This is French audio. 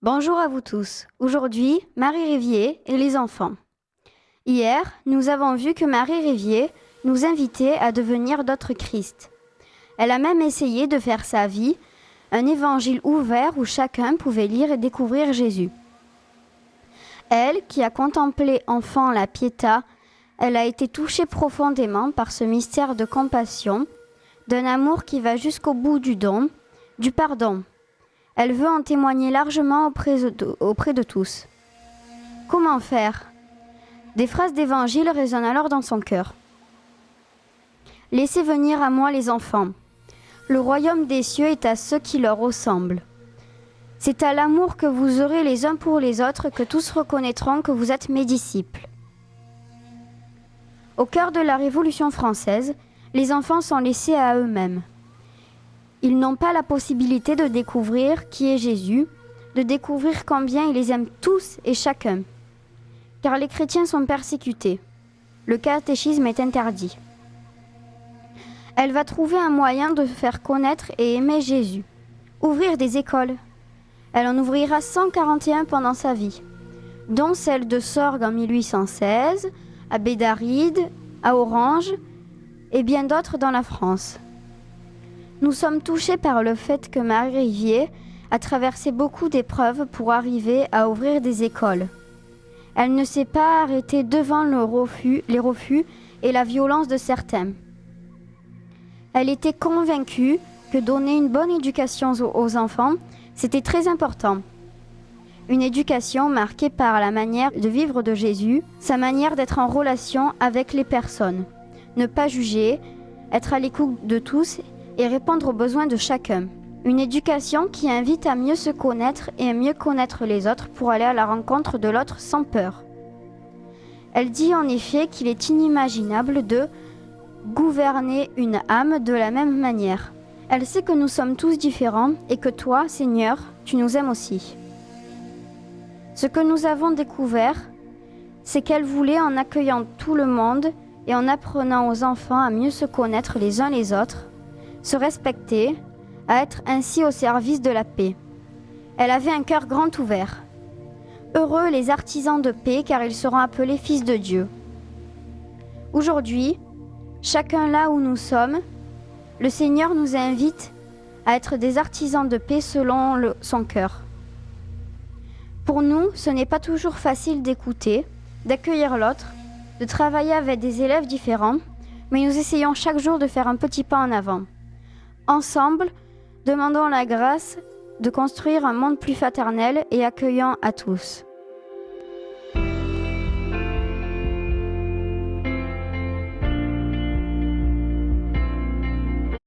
Bonjour à vous tous. Aujourd'hui, Marie Rivier et les enfants. Hier, nous avons vu que Marie Rivier nous invitait à devenir d'autres Christ. Elle a même essayé de faire sa vie un évangile ouvert où chacun pouvait lire et découvrir Jésus. Elle, qui a contemplé enfant la Pietà, elle a été touchée profondément par ce mystère de compassion, d'un amour qui va jusqu'au bout du don, du pardon. Elle veut en témoigner largement auprès de tous. Comment faire ? Des phrases d'évangile résonnent alors dans son cœur. Laissez venir à moi les enfants. Le royaume des cieux est à ceux qui leur ressemblent. C'est à l'amour que vous aurez les uns pour les autres que tous reconnaîtront que vous êtes mes disciples. Au cœur de la Révolution française, les enfants sont laissés à eux-mêmes. Ils n'ont pas la possibilité de découvrir qui est Jésus, de découvrir combien il les aime tous et chacun. Car les chrétiens sont persécutés. Le catéchisme est interdit. Elle va trouver un moyen de faire connaître et aimer Jésus. Ouvrir des écoles. Elle en ouvrira 141 pendant sa vie, dont celle de Sorgues en 1816, à Bédaride, à Orange et bien d'autres dans la France. Nous sommes touchés par le fait que Marie Rivier a traversé beaucoup d'épreuves pour arriver à ouvrir des écoles. Elle ne s'est pas arrêtée devant les refus et la violence de certains. Elle était convaincue que donner une bonne éducation aux enfants, c'était très important. Une éducation marquée par la manière de vivre de Jésus, sa manière d'être en relation avec les personnes, ne pas juger, être à l'écoute de tous et répondre aux besoins de chacun. Une éducation qui invite à mieux se connaître et à mieux connaître les autres pour aller à la rencontre de l'autre sans peur. Elle dit en effet qu'il est inimaginable de gouverner une âme de la même manière. Elle sait que nous sommes tous différents et que toi, Seigneur, tu nous aimes aussi. Ce que nous avons découvert, c'est qu'elle voulait, en accueillant tout le monde et en apprenant aux enfants à mieux se connaître les uns les autres, se respecter, à être ainsi au service de la paix. Elle avait un cœur grand ouvert. Heureux les artisans de paix, car ils seront appelés fils de Dieu. Aujourd'hui, chacun là où nous sommes, le Seigneur nous invite à être des artisans de paix selon son cœur. Pour nous, ce n'est pas toujours facile d'écouter, d'accueillir l'autre, de travailler avec des élèves différents, mais nous essayons chaque jour de faire un petit pas en avant. Ensemble, demandons la grâce de construire un monde plus fraternel et accueillant à tous.